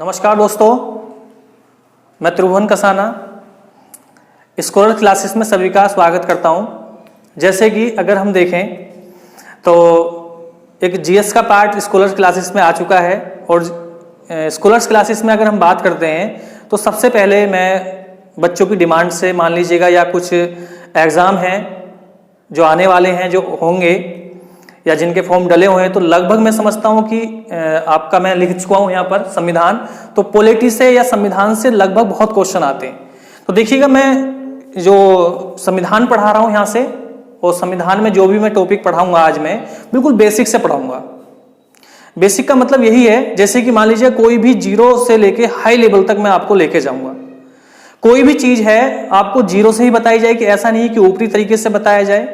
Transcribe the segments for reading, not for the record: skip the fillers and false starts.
नमस्कार दोस्तों, मैं त्रिभुवन कसाना स्कॉलर क्लासेस में सभी का स्वागत करता हूं। जैसे कि अगर हम देखें तो एक जीएस का पार्ट स्कॉलर क्लासेस में आ चुका है और स्कॉलर्स क्लासेस में अगर हम बात करते हैं तो सबसे पहले मैं बच्चों की डिमांड से मान लीजिएगा या कुछ एग्ज़ाम हैं जो आने वाले हैं जो होंगे या जिनके फॉर्म डले हुए हैं, तो लगभग मैं समझता हूं कि आपका मैं लिख चुका हूं यहाँ पर संविधान, तो पॉलिटी से या संविधान से लगभग बहुत क्वेश्चन आते हैं। तो देखिएगा मैं जो संविधान पढ़ा रहा हूं यहाँ से, और संविधान में जो भी मैं टॉपिक पढ़ाऊंगा आज मैं बिल्कुल बेसिक से पढ़ाऊंगा। बेसिक का मतलब यही है जैसे कि मान लीजिए कोई भी जीरो से लेके हाई लेवल तक मैं आपको लेके जाऊंगा। कोई भी चीज है आपको जीरो से ही बताई जाए कि ऐसा नहीं कि ऊपरी तरीके से बताया जाए।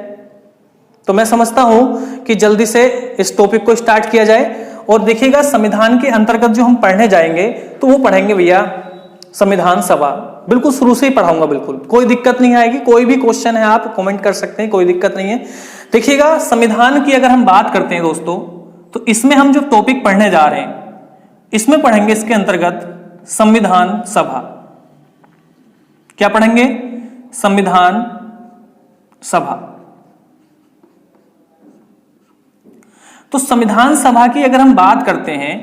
तो मैं समझता हूं कि जल्दी से इस टॉपिक को स्टार्ट किया जाए। और देखिएगा संविधान के अंतर्गत जो हम पढ़ने जाएंगे तो वो पढ़ेंगे भैया संविधान सभा, बिल्कुल शुरू से ही पढ़ाऊंगा, बिल्कुल कोई दिक्कत नहीं आएगी। कोई भी क्वेश्चन है आप कमेंट कर सकते हैं, कोई दिक्कत नहीं है। देखिएगा संविधान की अगर हम बात करते हैं दोस्तों, तो इसमें हम जो टॉपिक पढ़ने जा रहे हैं इसमें पढ़ेंगे इसके अंतर्गत संविधान सभा। क्या पढ़ेंगे? संविधान सभा। तो संविधान सभा की अगर हम बात करते हैं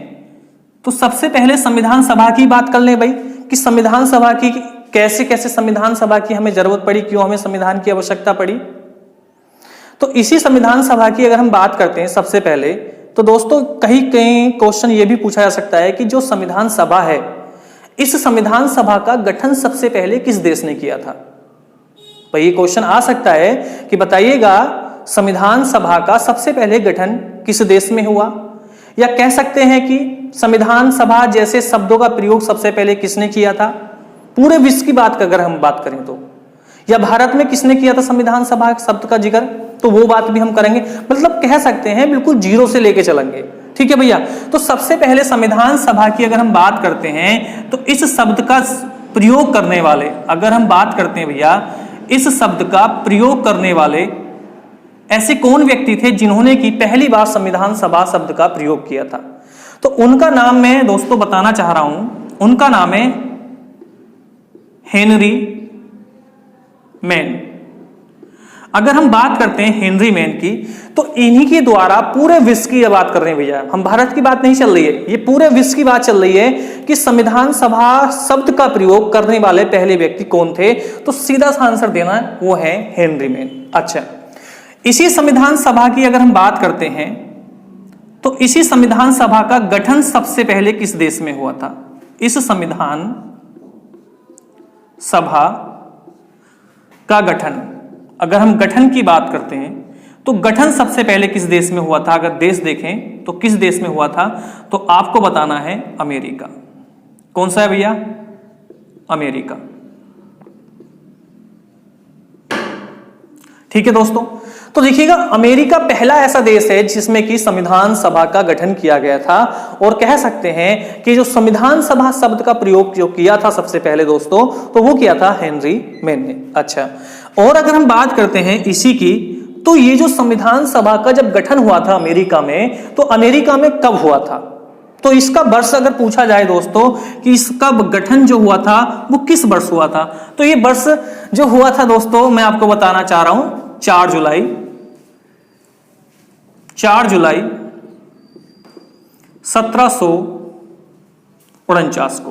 तो सबसे पहले संविधान सभा की बात कर लें भाई, कि संविधान सभा की कैसे कैसे संविधान सभा की हमें जरूरत पड़ी, क्यों हमें संविधान की आवश्यकता पड़ी। तो इसी संविधान सभा की अगर हम बात करते हैं सबसे पहले, तो दोस्तों कहीं कहीं क्वेश्चन ये भी पूछा जा सकता है कि जो संविधान सभा है, इस संविधान सभा का गठन सबसे पहले किस देश ने किया था। भाई ये क्वेश्चन आ सकता है कि बताइएगा संविधान सभा का सबसे पहले गठन किस देश में हुआ, या कह सकते हैं कि संविधान सभा जैसे शब्दों का प्रयोग सबसे पहले किसने किया था। पूरे विश्व की बात का अगर हम बात करें तो, या भारत में किसने किया था संविधान सभा शब्द का जिक्र, तो वो बात भी हम करेंगे। मतलब कह सकते हैं बिल्कुल जीरो से लेके चलेंगे। ठीक है भैया। तो सबसे पहले संविधान सभा की अगर हम बात करते हैं तो इस शब्द का प्रयोग करने वाले, अगर हम बात करते हैं भैया इस शब्द का प्रयोग करने वाले ऐसे कौन व्यक्ति थे जिन्होंने की पहली बार संविधान सभा शब्द का प्रयोग किया था, तो उनका नाम मैं दोस्तों बताना चाह रहा हूं। उनका नाम है हेनरी मैन। अगर हम बात करते हैं हेनरी मैन की, तो इन्हीं के द्वारा पूरे विश्व की बात कर रहे हैं भैया, हम भारत की बात नहीं चल रही है, ये पूरे विश्व की बात चल रही है कि संविधान सभा शब्द का प्रयोग करने वाले पहले व्यक्ति कौन थे। तो सीधा सा आंसर देना वो है हेनरी मैन। अच्छा, इसी संविधान सभा की अगर हम बात करते हैं तो इसी संविधान सभा का गठन सबसे पहले किस देश में हुआ था। इस संविधान सभा का गठन, अगर हम गठन की बात करते हैं तो गठन सबसे पहले किस देश में हुआ था। अगर देश देखें तो किस देश में हुआ था, तो आपको बताना है अमेरिका। कौन सा है भैया? अमेरिका। ठीक है दोस्तों। तो देखिएगा अमेरिका पहला ऐसा देश है जिसमें कि संविधान सभा का गठन किया गया था, और कह सकते हैं कि जो संविधान सभा शब्द का प्रयोग जो किया था सबसे पहले दोस्तों, तो वो किया था हेनरी मैन ने। अच्छा, और अगर हम बात करते हैं इसी की, तो ये जो संविधान सभा का जब गठन हुआ था अमेरिका में, तो अमेरिका में कब हुआ था, तो इसका वर्ष अगर पूछा जाए दोस्तों कि इसका गठन जो हुआ था वो किस वर्ष हुआ था, तो ये वर्ष जो हुआ था दोस्तों मैं आपको बताना चाह रहा हूं 4 जुलाई 1749 को।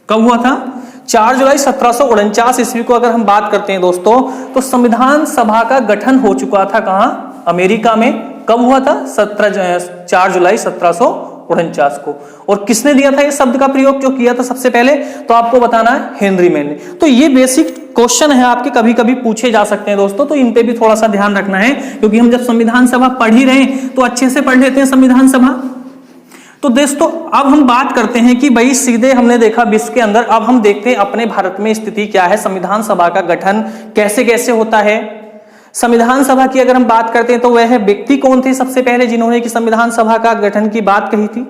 कब हुआ था? 4 जुलाई 1749 ईस्वी को अगर हम बात करते हैं दोस्तों, तो संविधान सभा का गठन हो चुका था कहां? अमेरिका में। कब हुआ था? 4 जुलाई 1749 को। और किसने दिया था ये शब्द का प्रयोग जो किया था सबसे पहले, तो आपको बताना है हेनरी मैन ने। तो ये बेसिक क्वेश्चन है आपके, कभी कभी पूछे जा सकते हैं दोस्तों, तो इन पे भी थोड़ा सा ध्यान रखना है, क्योंकि हम जब संविधान सभा पढ़ ही रहे हैं तो अच्छे से पढ़ लेते हैं संविधान सभा। तो दोस्तों अब हम बात करते हैं कि भाई सीधे हमने देखा विश्व के अंदर, अब हम देखते हैं अपने भारत में स्थिति क्या है, संविधान सभा का गठन कैसे कैसे होता है। संविधान सभा की अगर हम बात करते हैं तो वह व्यक्ति कौन थे सबसे पहले जिन्होंने की संविधान सभा का गठन की बात कही थी,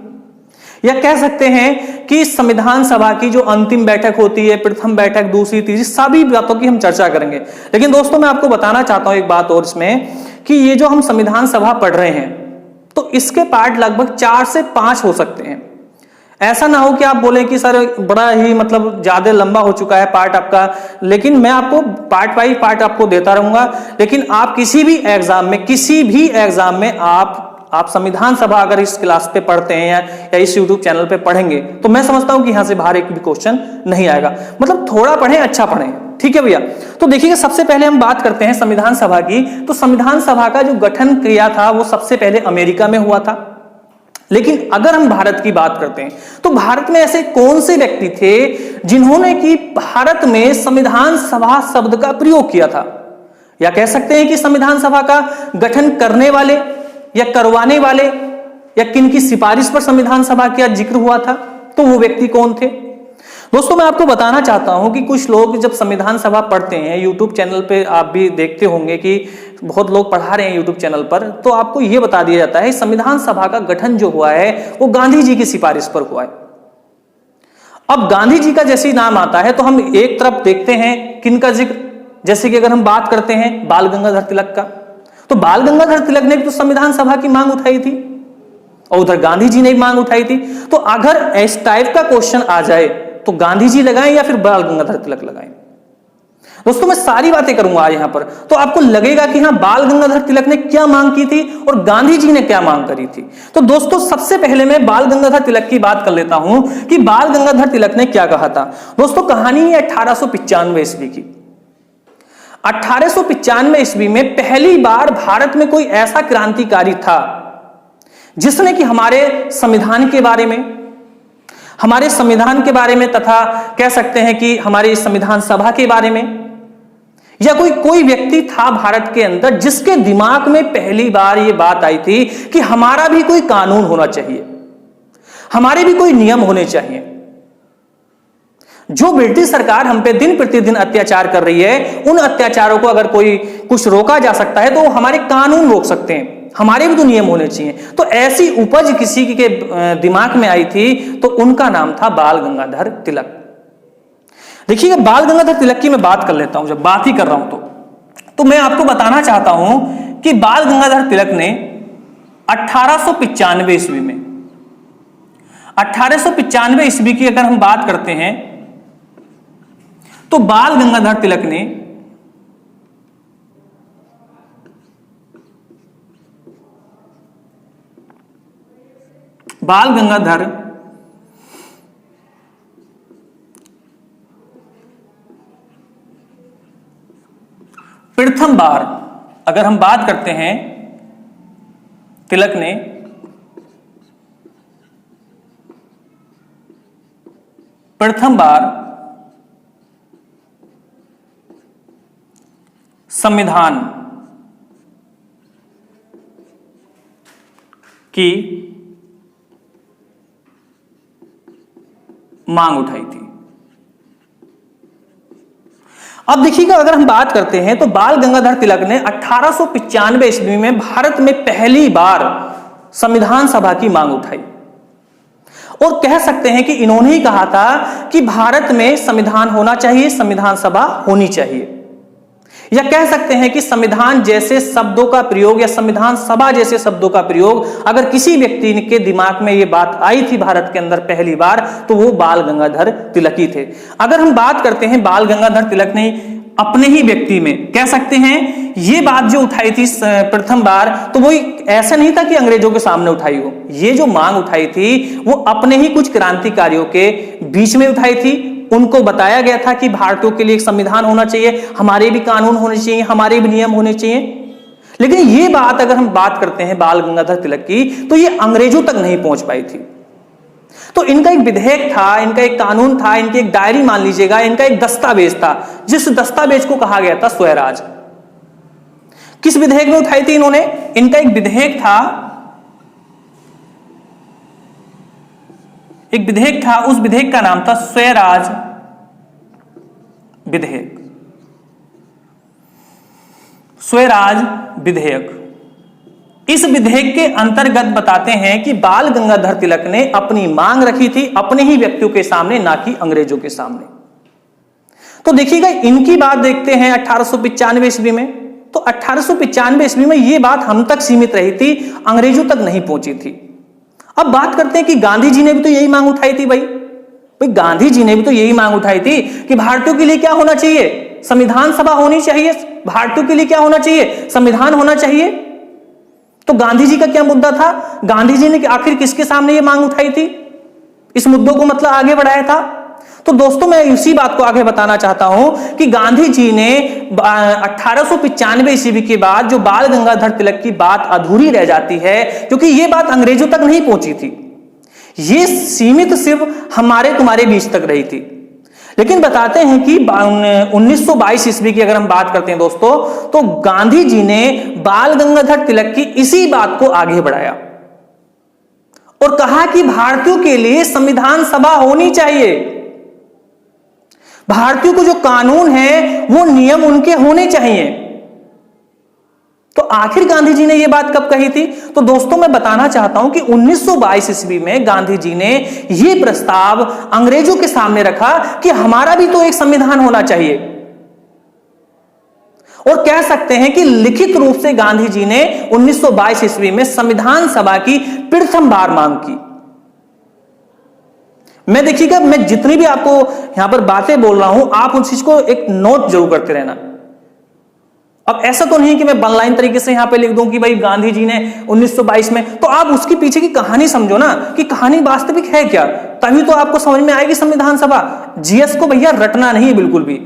या कह सकते हैं कि संविधान सभा की जो अंतिम बैठक होती है, प्रथम बैठक, दूसरी, तीसरी, सभी बातों की हम चर्चा करेंगे। लेकिन दोस्तों मैं आपको बताना चाहता हूं एक बात और इसमें, कि ये जो हम संविधान सभा पढ़ रहे हैं तो इसके पार्ट लगभग 4 से 5 हो सकते हैं। ऐसा ना हो कि आप बोले कि सर बड़ा ही मतलब ज्यादा लंबा हो चुका है पार्ट आपका, लेकिन मैं आपको पार्ट बाई पार्ट आपको देता रहूंगा। लेकिन आप किसी भी एग्जाम में आप संविधान सभा अगर इस क्लास पे पढ़ते हैं या इस यूट्यूब चैनल पे पढ़ेंगे तो मैं समझता हूं कि यहां से बाहर एक भी क्वेश्चन नहीं आएगा। मतलब थोड़ा पढ़ें, अच्छा पढ़ें, ठीक है भैया। तो देखिएगा, सबसे पहले हम बात करते हैं संविधान सभा की। तो संविधान सभा का जो गठन किया था वो सबसे पहले अमेरिका में हुआ था। लेकिन अगर हम भारत की बात करते हैं तो भारत में ऐसे कौन से व्यक्ति थे जिन्होंने कि भारत में संविधान सभा शब्द का प्रयोग किया था, या कह सकते हैं कि संविधान सभा का गठन करने वाले या करवाने वाले या किन की सिफारिश पर संविधान सभा का जिक्र हुआ था, तो वो व्यक्ति कौन थे। दोस्तों मैं आपको बताना चाहता हूं कि कुछ लोग जब संविधान सभा पढ़ते हैं, यूट्यूब चैनल पे आप भी देखते होंगे कि बहुत लोग पढ़ा रहे हैं यूट्यूब चैनल पर, तो आपको यह बता दिया जाता है संविधान सभा का गठन जो हुआ है वो गांधी जी की सिफारिश पर हुआ है। अब गांधी जी का जैसे नाम आता है तो हम एक तरफ देखते हैं किनका जिक्र, जैसे कि अगर हम बात करते हैं बाल गंगाधर तिलक का, तो बाल गंगाधर तिलक ने तो संविधान सभा की मांग उठाई थी और उधर गांधी जी ने भी मांग उठाई थी। तो अगर इस टाइप का क्वेश्चन आ जाए तो गांधी जी लगाएं या फिर बाल गंगाधर तिलक लगाएं। दोस्तों मैं सारी बातें करूंगा आज यहां पर, तो आपको लगेगा कि हां बाल गंगाधर तिलक ने क्या मांग की थी और गांधी जी ने क्या मांग करी थी। तो दोस्तों सबसे पहले मैं बाल गंगाधर तिलक की बात कर लेता हूं कि बाल गंगाधर तिलक ने क्या कहा था। दोस्तों कहानी है 1895 ईस्वी की। 1895 ईस्वी में पहली बार भारत में कोई ऐसा क्रांतिकारी था जिसने कि हमारे संविधान के बारे में तथा कह सकते हैं कि हमारी संविधान सभा के बारे में, या कोई व्यक्ति था भारत के अंदर जिसके दिमाग में पहली बार यह बात आई थी कि हमारा भी कोई कानून होना चाहिए, हमारे भी कोई नियम होने चाहिए। जो ब्रिटिश सरकार हम पे दिन प्रतिदिन अत्याचार कर रही है, उन अत्याचारों को अगर कोई कुछ रोका जा सकता है तो हमारे कानून रोक सकते हैं, हमारे भी तो नियम होने चाहिए। तो ऐसी उपज किसी के दिमाग में आई थी, तो उनका नाम था बाल गंगाधर तिलक। देखिएगा, बाल गंगाधर तिलक की मैं बात कर लेता हूं, जब बात ही कर रहा हूं तो मैं आपको बताना चाहता हूं कि बाल गंगाधर तिलक ने 1895 ईस्वी में 1895 ईस्वी की अगर हम बात करते हैं तो बाल गंगाधर तिलक ने प्रथम बार अगर हम बात करते हैं, तिलक ने प्रथम बार संविधान की मांग उठाई थी। अब देखिएगा, अगर हम बात करते हैं तो बाल गंगाधर तिलक ने 1895 ईस्वी में भारत में पहली बार संविधान सभा की मांग उठाई, और कह सकते हैं कि इन्होंने ही कहा था कि भारत में संविधान होना चाहिए, संविधान सभा होनी चाहिए, या कह सकते हैं कि संविधान जैसे शब्दों का प्रयोग या संविधान सभा जैसे शब्दों का प्रयोग अगर किसी व्यक्ति के दिमाग में यह बात आई थी भारत के अंदर पहली बार, तो वो बाल गंगाधर तिलक ही थे। अगर हम बात करते हैं बाल गंगाधर तिलक ने अपने ही व्यक्ति में, कह सकते हैं ये बात जो उठाई थी प्रथम बार, तो वो ऐसा नहीं था कि अंग्रेजों के सामने उठाई हो, ये जो मांग उठाई थी वो अपने ही कुछ क्रांतिकारियों के बीच में उठाई थी। उनको बताया गया था कि भारतीयों के लिए एक संविधान होना चाहिए, हमारे भी कानून होने चाहिए, हमारे भी नियम होने चाहिए। लेकिन ये बात अगर हम बात करते हैं बाल गंगाधर तिलक की, तो ये अंग्रेजों तक नहीं पहुंच पाई थी। तो इनका एक विधेयक था, इनका एक कानून था, इनकी एक डायरी मान लीजिएगा, इनका एक दस्तावेज था, जिस दस्तावेज को कहा गया था स्वराज। किस विधेयक में उठाई थी इन्होंने? इनका एक विधेयक था, उस विधेयक का नाम था स्वराज विधेयक। स्वराज विधेयक। इस विधेयक के अंतर्गत बताते हैं कि बाल गंगाधर तिलक ने अपनी मांग रखी थी अपने ही व्यक्तियों के सामने, ना कि अंग्रेजों के सामने। तो देखिएगा, इनकी बात देखते हैं 1895 ईस्वी में। तो 1895 ईस्वी में यह बात हम तक सीमित रही थी, अंग्रेजों तक नहीं पहुंची थी। अब बात करते हैं कि गांधी जी ने भी तो यही मांग उठाई थी भाई गांधी जी ने भी तो यही मांग उठाई थी कि भारतीयों के लिए क्या होना चाहिए, संविधान सभा होनी चाहिए। भारतीयों के लिए क्या होना चाहिए, संविधान होना चाहिए। तो गांधी जी का क्या मुद्दा था, गांधी जी ने आखिर किसके सामने ये मांग उठाई थी, इस मुद्दों को मतलब आगे बढ़ाया था। तो दोस्तों मैं इसी बात को आगे बताना चाहता हूं कि गांधी जी ने 1895 ईस्वी के बाद जो बाल गंगाधर तिलक की बात अधूरी रह जाती है, क्योंकि यह बात अंग्रेजों तक नहीं पहुंची थी, ये सीमित सिर्फ हमारे तुम्हारे बीच तक रही थी। लेकिन बताते हैं कि 1922 ईस्वी की अगर हम बात करते हैं दोस्तों, तो गांधी जी ने बाल गंगाधर तिलक की इसी बात को आगे बढ़ाया और कहा कि भारतीयों के लिए संविधान सभा होनी चाहिए, भारतीयों को जो कानून है वो नियम उनके होने चाहिए। तो आखिर गांधी जी ने यह बात कब कही थी, तो दोस्तों मैं बताना चाहता हूं कि 1922 ईस्वी में गांधी जी ने यह प्रस्ताव अंग्रेजों के सामने रखा कि हमारा भी तो एक संविधान होना चाहिए। और कह सकते हैं कि लिखित रूप से गांधी जी ने 1922 ईस्वी में संविधान सभा की प्रथम बार मांग की। मैं देखिएगा, मैं जितनी भी आपको यहां पर बातें बोल रहा हूं, आप उन चीज को एक नोट जरूर करते रहना। अब ऐसा तो नहीं कि मैं वन लाइन तरीके से यहां पे लिख दूं कि भाई गांधी जी ने 1922 में, तो आप उसके पीछे की कहानी समझो ना कि कहानी वास्तविक है क्या, तभी तो आपको समझ में आएगी संविधान सभा। जीएस को भैया रटना नहीं है बिल्कुल भी।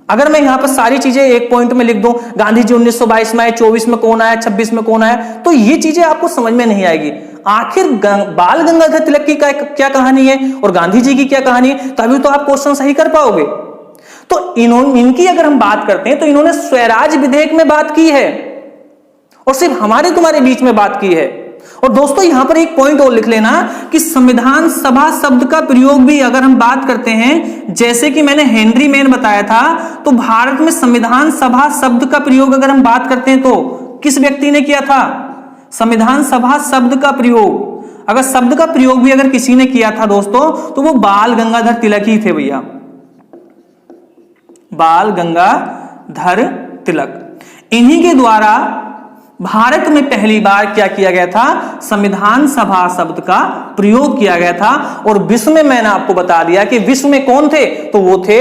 अगर मैं यहां पर सारी चीजें एक पॉइंट में लिख दूं, गांधी जी 1922 में आए, 24 में कौन आया, 26 में कौन आया, तो ये चीजें आपको समझ में नहीं आएगी। आखिर बाल गंगाधर तिलक की क्या कहानी है और गांधी जी की क्या कहानी है, तभी तो आप क्वेश्चन सही कर पाओगे। तो इनकी अगर हम बात करते हैं तो इन्होंने स्वराज विधेयक में बात की है और सिर्फ हमारे तुम्हारे बीच में बात की है। और दोस्तों यहां पर एक पॉइंट और लिख लेना कि संविधान सभा शब्द का प्रयोग भी अगर हम बात करते हैं, जैसे कि मैंने हेनरी मैन बताया था, तो भारत में संविधान सभा शब्द का प्रयोग अगर हम बात करते हैं तो किस व्यक्ति ने किया था, संविधान सभा शब्द का प्रयोग, अगर शब्द का प्रयोग भी अगर किसी ने किया था दोस्तों, तो वो बाल गंगाधर तिलक ही थे भैया, बाल गंगाधर तिलक। इन्हीं के द्वारा भारत में पहली बार क्या किया गया था, संविधान सभा शब्द का प्रयोग किया गया था। और विश्व में मैंने आपको बता दिया कि विश्व में कौन थे, तो वो थे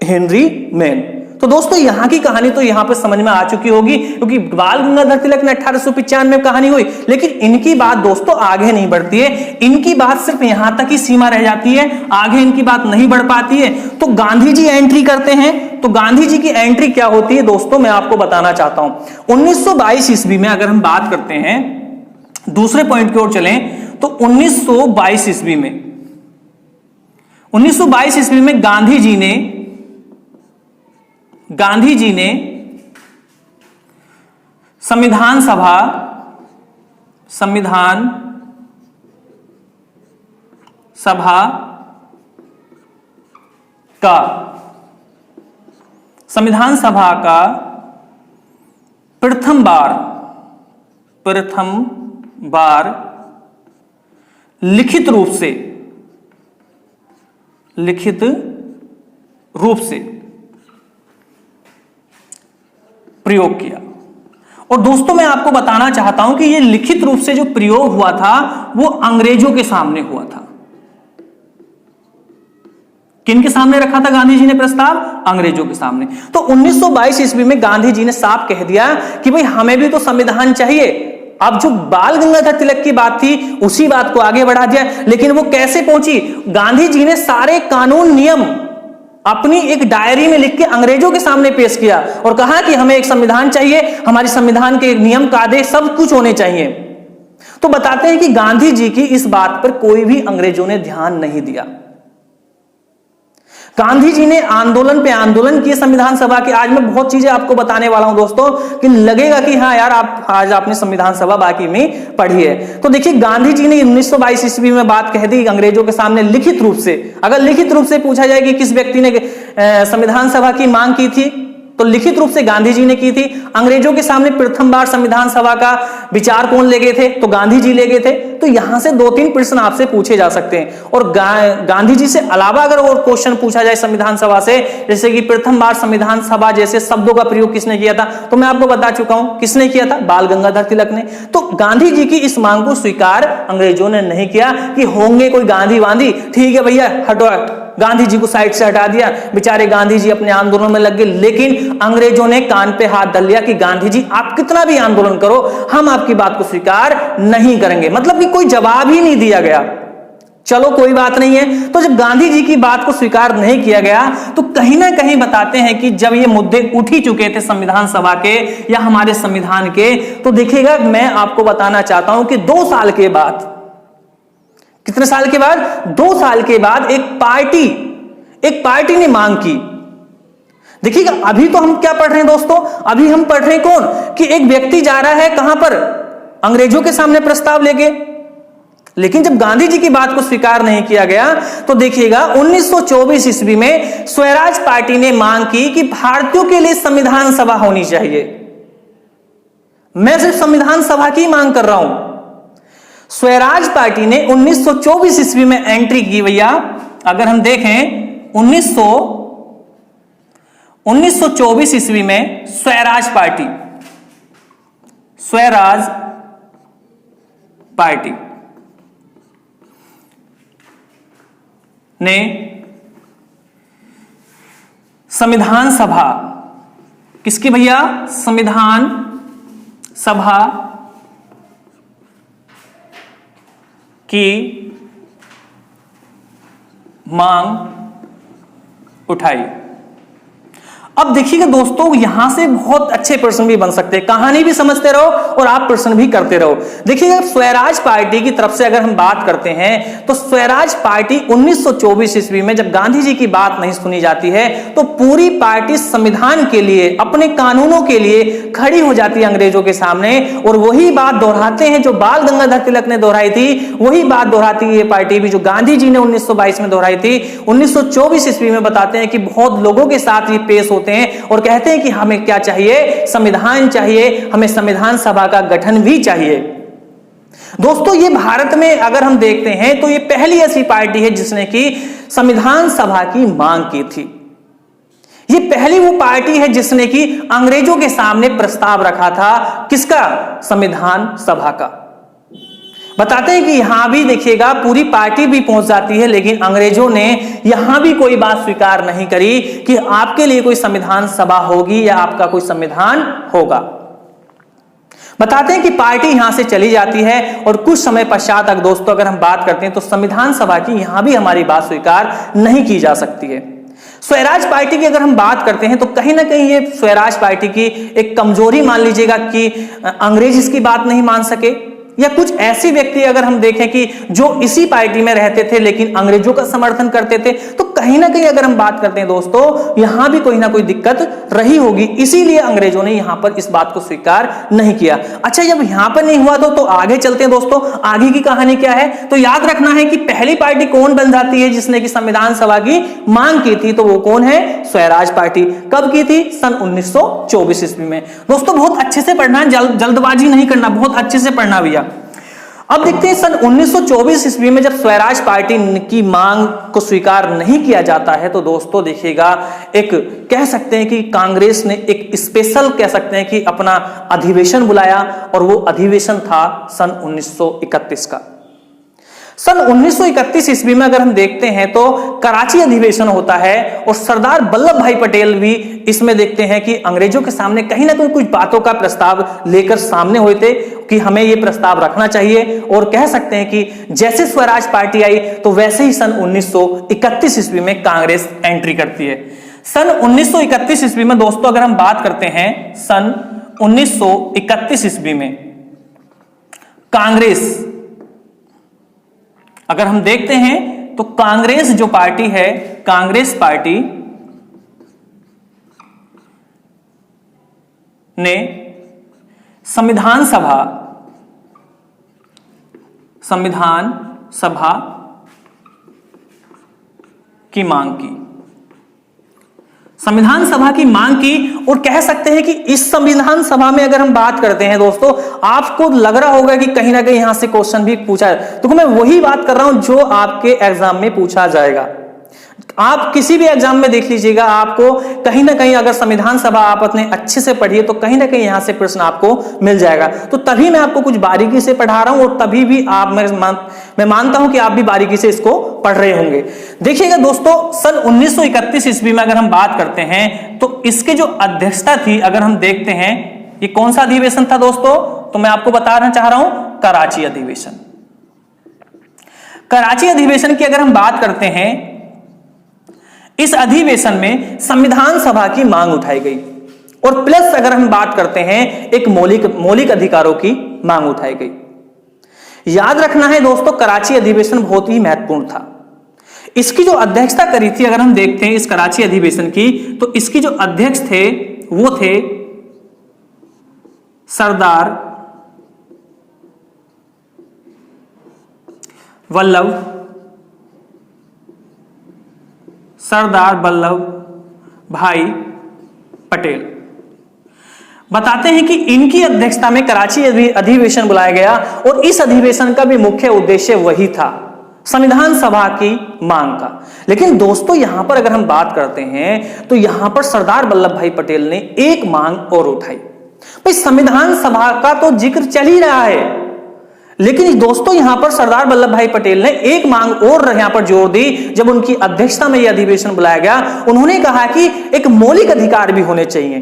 हेनरी मैन। तो दोस्तों यहां की कहानी तो यहां पर समझ में आ चुकी होगी, क्योंकि बाल गंगाधर तिलक ने 1895 में कहानी हुई, लेकिन इनकी बात दोस्तों आगे नहीं बढ़ती है, इनकी बात सिर्फ यहां तक ही सीमा रह जाती है, आगे इनकी बात नहीं बढ़ पाती है। तो गांधी जी एंट्री करते हैं, तो गांधी जी की एंट्री क्या होती है दोस्तों, मैं आपको बताना चाहता हूं। 1922 ईस्वी में अगर हम बात करते हैं, दूसरे पॉइंट की ओर चलें, तो 1922 ईस्वी में 1922 ईस्वी में गांधी जी ने संविधान सभा का प्रथम बार लिखित रूप से प्रयोग किया। और दोस्तों मैं आपको बताना चाहता हूं कि यह लिखित रूप से जो प्रयोग हुआ था वो अंग्रेजों के सामने हुआ था। किनके सामने रखा था गांधी जी ने प्रस्ताव, अंग्रेजों के सामने। तो 1922 ईस्वी में गांधी जी ने साफ कह दिया कि भाई हमें भी तो संविधान चाहिए। अब जो बाल गंगाधर तिलक की बात थी उसी बात को आगे बढ़ा दिया, लेकिन वो कैसे पहुंची, गांधी जी ने सारे कानून नियम अपनी एक डायरी में लिख के अंग्रेजों के सामने पेश किया और कहा कि हमें एक संविधान चाहिए, हमारे संविधान के नियम कायदे सब कुछ होने चाहिए। तो बताते हैं कि गांधी जी की इस बात पर कोई भी अंग्रेजों ने ध्यान नहीं दिया। गांधी जी ने आंदोलन पे आंदोलन किए संविधान सभा के। आज मैं बहुत चीजें आपको बताने वाला हूं दोस्तों कि लगेगा कि हाँ यार आप आज आपने संविधान सभा बाकी में पढ़ी है। तो देखिए गांधी जी ने 1922 ईस्वी में बात कह दी अंग्रेजों के सामने लिखित रूप से। अगर लिखित रूप से पूछा जाए कि किस व्यक्ति ने संविधान सभा की मांग की थी, तो लिखित रूप से गांधी जी ने की थी। अंग्रेजों के सामने प्रथम बार संविधान सभा का विचार कौन ले गए थे? तो गांधी जी ले गए थे। तो यहां से 2-3 प्रश्न आपसे पूछे जा सकते हैं। और गांधी जी से अलावा अगर और क्वेश्चन पूछा जाए संविधान सभा से, जैसे कि प्रथम बार संविधान सभा जैसे शब्दों का प्रयोग किसने किया था, तो मैं आपको बता चुका हूं किसने किया था, बाल गंगाधर तिलक ने। तो गांधी जी की इस मांग को स्वीकार अंग्रेजों ने नहीं किया कि होंगे कोई गांधी वांधी, ठीक है भैया हटो, गांधी जी को साइड से हटा दिया, बेचारे गांधी जी अपने आंदोलन में लग गए। लेकिन अंग्रेजों ने कान पे हाथ डाल लिया कि गांधी जी आप कितना भी आंदोलन करो, हम आपकी बात को स्वीकार नहीं करेंगे। मतलब कि कोई जवाब ही नहीं दिया गया। चलो कोई बात नहीं है। तो जब गांधी जी की बात को स्वीकार नहीं किया गया, तो कहीं ना कहीं बताते हैं कि जब ये मुद्दे उठ ही चुके थे संविधान सभा के या हमारे संविधान के, तो देखिएगा मैं आपको बताना चाहता हूं कि 2 साल के बाद, कितने साल के बाद? 2 साल के बाद एक पार्टी ने मांग की। देखिएगा अभी तो हम क्या पढ़ रहे हैं दोस्तों, अभी हम पढ़ रहे हैं कौन कि एक व्यक्ति जा रहा है कहां पर, अंग्रेजों के सामने प्रस्ताव लेके। लेकिन जब गांधी जी की बात को स्वीकार नहीं किया गया, तो देखिएगा 1924 ईस्वी में स्वराज पार्टी ने मांग की कि भारतीयों के लिए संविधान सभा होनी चाहिए। मैं सिर्फ संविधान सभा की मांग कर रहा हूं। स्वराज पार्टी ने 1924 ईस्वी में एंट्री की भैया। अगर हम देखें 1924 ईस्वी में स्वराज पार्टी ने संविधान सभा, किसकी भैया? संविधान सभा की मांग उठाई। अब देखिएगा दोस्तों, यहां से बहुत अच्छे प्रश्न भी बन सकते हैं, कहानी भी समझते रहो और आप प्रश्न भी करते रहो। देखिएगा स्वराज पार्टी की तरफ से अगर हम बात करते हैं, तो स्वराज पार्टी 1924 ईस्वी में जब गांधी जी की बात नहीं सुनी जाती है, तो पूरी पार्टी संविधान के लिए, अपने कानूनों के लिए खड़ी हो जाती है अंग्रेजों के सामने। और वही बात दोहराते हैं जो बाल गंगाधर तिलक ने दोहराई थी, वही बात दोहराती है ये पार्टी भी जो गांधी जी ने 1922 में दोहराई थी। 1924 ईस्वी में बताते हैं कि बहुत लोगों के साथ ये पेश होते हैं और कहते हैं कि हमें क्या चाहिए? संविधान चाहिए, हमें संविधान सभा का गठन भी चाहिए। दोस्तों ये भारत में अगर हम देखते हैं तो ये पहली ऐसी पार्टी है जिसने की संविधान सभा की मांग की थी। ये पहली वो पार्टी है जिसने की अंग्रेजों के सामने प्रस्ताव रखा था, किसका? संविधान सभा का। बताते हैं कि यहां भी देखिएगा पूरी पार्टी भी पहुंच जाती है, लेकिन अंग्रेजों ने यहां भी कोई बात स्वीकार नहीं करी कि आपके लिए कोई संविधान सभा होगी या आपका कोई संविधान होगा। बताते हैं कि पार्टी यहां से चली जाती है और कुछ समय पश्चात तक दोस्तों अगर हम बात करते हैं तो संविधान सभा की यहां भी हमारी बात स्वीकार नहीं की जा सकती है। स्वराज पार्टी की अगर हम बात करते हैं तो कहीं ना कहीं ये स्वराज पार्टी की एक कमजोरी मान लीजिएगा कि अंग्रेज इसकी बात नहीं मान सके, या कुछ ऐसे व्यक्ति अगर हम देखें कि जो इसी पार्टी में रहते थे लेकिन अंग्रेजों का समर्थन करते थे, तो कहीं ना कहीं अगर हम बात करते हैं दोस्तों यहां भी कोई ना कोई दिक्कत रही होगी, इसीलिए अंग्रेजों ने यहां पर इस बात को स्वीकार नहीं किया। अच्छा जब यहां पर नहीं हुआ तो आगे चलते हैं दोस्तों, आगे की कहानी क्या है? तो याद रखना है कि पहली पार्टी कौन बन जाती है जिसने की संविधान सभा की मांग की थी, तो वो कौन है? स्वराज पार्टी। कब की थी? सन 1924 ईस्वी में। दोस्तों बहुत अच्छे से पढ़ना है, जल्दबाजी नहीं करना, बहुत अच्छे से पढ़ना भैया। अब देखते हैं सन 1924 ईस्वी में जब स्वराज पार्टी की मांग को स्वीकार नहीं किया जाता है, तो दोस्तों देखिएगा एक कह सकते हैं कि कांग्रेस ने एक स्पेशल कह सकते हैं कि अपना अधिवेशन बुलाया, और वो अधिवेशन था सन 1931 का। सन 1931 ईस्वी में अगर हम देखते हैं तो कराची अधिवेशन होता है और सरदार वल्लभ भाई पटेल भी इसमें देखते हैं कि अंग्रेजों के सामने कहीं ना कहीं कुछ बातों का प्रस्ताव लेकर सामने हुए थे कि हमें यह प्रस्ताव रखना चाहिए। और कह सकते हैं कि जैसे स्वराज पार्टी आई तो वैसे ही सन 1931 ईस्वी में कांग्रेस एंट्री करती है। सन 1931 ईस्वी में दोस्तों अगर हम बात करते हैं सन 1931 ईस्वी में कांग्रेस अगर हम देखते हैं तो कांग्रेस जो पार्टी है, कांग्रेस पार्टी ने संविधान सभा की मांग की। संविधान सभा की मांग की। और कह सकते हैं कि इस संविधान सभा में अगर हम बात करते हैं दोस्तों, आपको लग रहा होगा कि कहीं ना कहीं यहां से क्वेश्चन भी पूछा है, तो मैं वही बात कर रहा हूं जो आपके एग्जाम में पूछा जाएगा। आप किसी भी एग्जाम में देख लीजिएगा, आपको कहीं ना कहीं अगर संविधान सभा आप अपने अच्छे से पढ़िए तो कहीं ना कहीं यहां से प्रश्न आपको मिल जाएगा। तो तभी मैं आपको कुछ बारीकी से पढ़ा रहा हूं और तभी भी मैं मानता हूं कि आप भी बारीकी से इसको पढ़ रहे होंगे। देखिएगा दोस्तों, सन 1931 ईस्वी में अगर हम बात करते हैं तो इसके जो अध्यक्षता थी, अगर हम देखते हैं ये कौन सा अधिवेशन था दोस्तों, तो मैं आपको बताना चाह रहा हूं कराची अधिवेशन। कराची अधिवेशन की अगर हम बात करते हैं, इस अधिवेशन में संविधान सभा की मांग उठाई गई और प्लस अगर हम बात करते हैं एक मौलिक अधिकारों की मांग उठाई गई। याद रखना है दोस्तों, कराची अधिवेशन बहुत ही महत्वपूर्ण था। इसकी जो अध्यक्षता करी थी, अगर हम देखते हैं इस कराची अधिवेशन की, तो इसकी जो अध्यक्ष थे वो थे सरदार वल्लभ भाई पटेल। बताते हैं कि इनकी अध्यक्षता में कराची अधिवेशन बुलाया गया और इस अधिवेशन का भी मुख्य उद्देश्य वही था, संविधान सभा की मांग का। लेकिन दोस्तों यहां पर अगर हम बात करते हैं तो यहां पर सरदार वल्लभ भाई पटेल ने एक मांग और उठाई। भाई संविधान सभा का तो जिक्र चल ही रहा है, लेकिन दोस्तों यहां पर सरदार वल्लभ भाई पटेल ने एक मांग और यहां पर जोर दी। जब उनकी अध्यक्षता में यह अधिवेशन बुलाया गया, उन्होंने कहा कि एक मौलिक अधिकार भी होने चाहिए।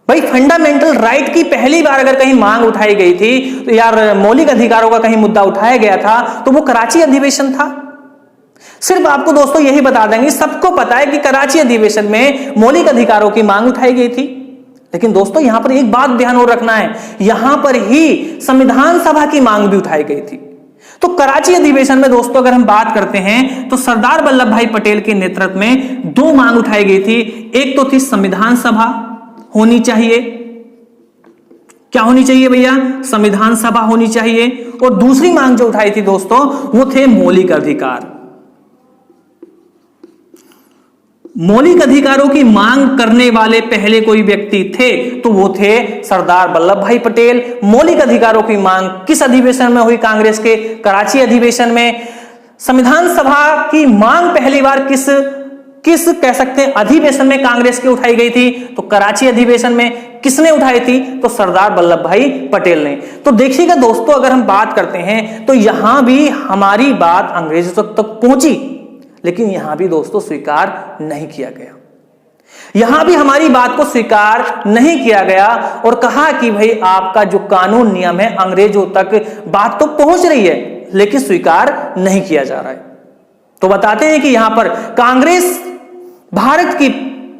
भाई फंडामेंटल राइट की पहली बार अगर कहीं मांग उठाई गई थी, तो यार मौलिक अधिकारों का कहीं मुद्दा उठाया गया था, तो वो कराची अधिवेशन था। सिर्फ आपको दोस्तों यही बता देंगे, सबको पता है कि कराची अधिवेशन में मौलिक अधिकारों की मांग उठाई गई थी। लेकिन दोस्तों यहां पर एक बात ध्यान और रखना है, यहां पर ही संविधान सभा की मांग भी उठाई गई थी। तो कराची अधिवेशन में दोस्तों अगर हम बात करते हैं तो सरदार वल्लभ भाई पटेल के नेतृत्व में दो मांग उठाई गई थी। एक तो थी संविधान सभा होनी चाहिए, क्या होनी चाहिए भैया, संविधान सभा होनी चाहिए। और दूसरी मांग जो उठाई थी दोस्तों वो थे मौलिक अधिकार। मौलिक अधिकारों की मांग करने वाले पहले कोई व्यक्ति थे तो वो थे सरदार वल्लभ भाई पटेल। मौलिक अधिकारों की मांग किस अधिवेशन में हुई, कांग्रेस के कराची अधिवेशन में। संविधान सभा की मांग पहली बार किस कह सकते हैं अधिवेशन में कांग्रेस की उठाई गई थी, तो कराची अधिवेशन में। किसने उठाई थी, तो सरदार वल्लभ भाई पटेल ने। तो देखिएगा दोस्तों, अगर हम बात करते हैं तो यहां भी हमारी बात अंग्रेजों तक पहुंची, लेकिन यहां भी दोस्तों स्वीकार नहीं किया गया। यहां भी हमारी बात को स्वीकार नहीं किया गया और कहा कि भाई आपका जो कानून नियम है अंग्रेजों तक बात तो पहुंच रही है, लेकिन स्वीकार नहीं किया जा रहा है। तो बताते हैं कि यहां पर कांग्रेस भारत की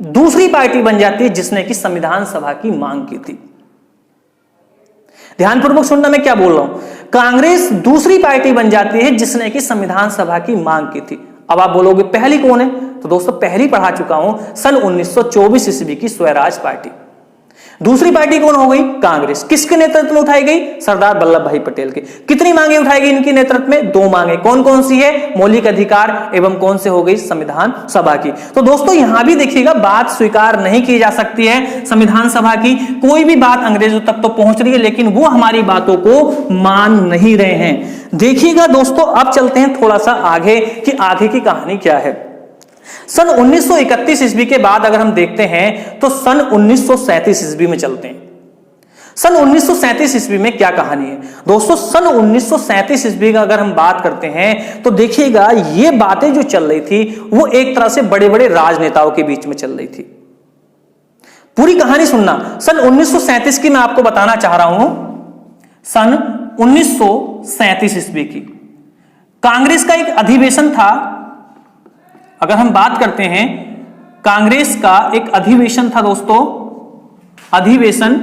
दूसरी पार्टी बन जाती है जिसने कि संविधान सभा की मांग की थी। ध्यानपूर्वक सुनना मैं क्या बोल रहा हूं, कांग्रेस दूसरी पार्टी बन जाती है जिसने कि संविधान सभा की मांग की थी। अब आप बोलोगे पहली कौन है, तो दोस्तों पहली पढ़ा चुका हूं, सन 1924 ईस्वी की स्वराज पार्टी। दूसरी पार्टी कौन हो गई, कांग्रेस। किसके नेतृत्व में उठाई गई, सरदार वल्लभ भाई पटेल के। कितनी मांगे उठाई गई इनके नेतृत्व में, दो मांगे। कौन कौन सी है, मौलिक अधिकार एवं कौन से हो गई, संविधान सभा की। तो दोस्तों यहां भी देखिएगा बात स्वीकार नहीं की जा सकती है संविधान सभा की। कोई भी बात अंग्रेजों तक तो पहुंच रही है, लेकिन वो हमारी बातों को मान नहीं रहे हैं। देखिएगा दोस्तों, अब चलते हैं थोड़ा सा आगे कि आगे की कहानी क्या है। सन 1931 ईस्वी के बाद अगर हम देखते हैं तो सन 1937 ईस्वी में चलते हैं। सन 1937 ईस्वी में क्या कहानी है दोस्तों, सन 1937 ईस्वी का अगर हम बात करते हैं तो देखिएगा ये बातें जो चल रही थी वो एक तरह से बड़े बड़े राजनेताओं के बीच में चल रही थी। पूरी कहानी सुनना। सन 1937 की मैं आपको बताना चाह रहा हूं, सन 1937 ईस्वी की कांग्रेस का एक अधिवेशन था। अगर हम बात करते हैं कांग्रेस का एक अधिवेशन था दोस्तों, अधिवेशन